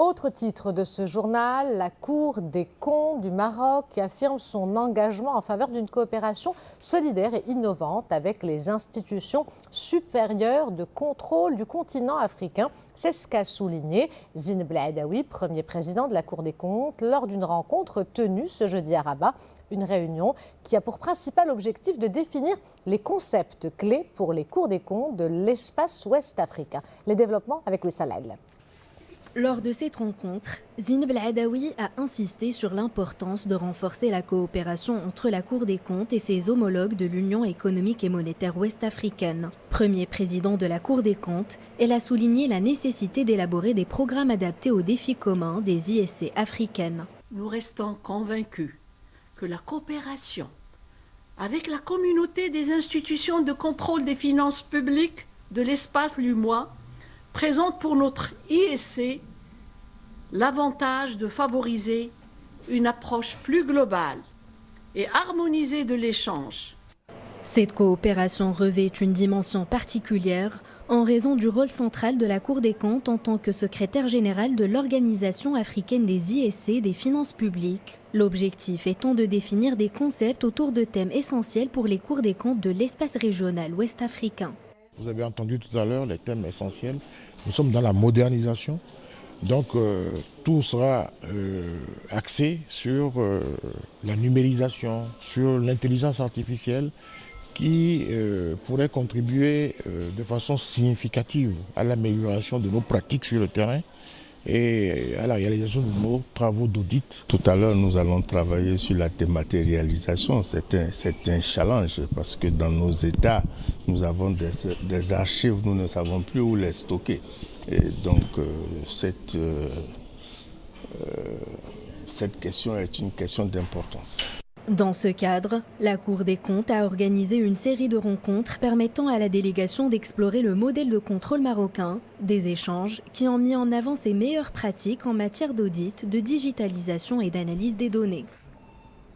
Autre titre de ce journal, la Cour des comptes du Maroc qui affirme son engagement en faveur d'une coopération solidaire et innovante avec les institutions supérieures de contrôle du continent africain. C'est ce qu'a souligné Zine Bladaoui, premier président de la Cour des comptes, lors d'une rencontre tenue ce jeudi à Rabat. Une réunion qui a pour principal objectif de définir les concepts clés pour les cours des comptes de l'espace ouest africain. Les développements avec Louis Salal. Lors de cette rencontre, Zine Bladaoui a insisté sur l'importance de renforcer la coopération entre la Cour des comptes et ses homologues de l'Union économique et monétaire ouest-africaine. Premier président de la Cour des comptes, elle a souligné la nécessité d'élaborer des programmes adaptés aux défis communs des ISC africaines. Nous restons convaincus que la coopération avec la communauté des institutions de contrôle des finances publiques de l'espace lumois présente pour notre ISC l'avantage de favoriser une approche plus globale et harmonisée de l'échange. Cette coopération revêt une dimension particulière en raison du rôle central de la Cour des comptes en tant que secrétaire général de l'Organisation africaine des ISC des finances publiques. L'objectif étant de définir des concepts autour de thèmes essentiels pour les cours des comptes de l'espace régional ouest-africain. Vous avez entendu tout à l'heure les thèmes essentiels. Nous sommes dans la modernisation. Donc tout sera axé sur la numérisation, sur l'intelligence artificielle qui pourrait contribuer de façon significative à l'amélioration de nos pratiques sur le terrain et à la réalisation de nos travaux d'audit. Tout à l'heure, nous allons travailler sur la dématérialisation. C'est un challenge parce que dans nos États, nous avons des archives, nous ne savons plus où les stocker. Et donc, cette question est une question d'importance. Dans ce cadre, la Cour des comptes a organisé une série de rencontres permettant à la délégation d'explorer le modèle de contrôle marocain, des échanges qui ont mis en avant ses meilleures pratiques en matière d'audit, de digitalisation et d'analyse des données.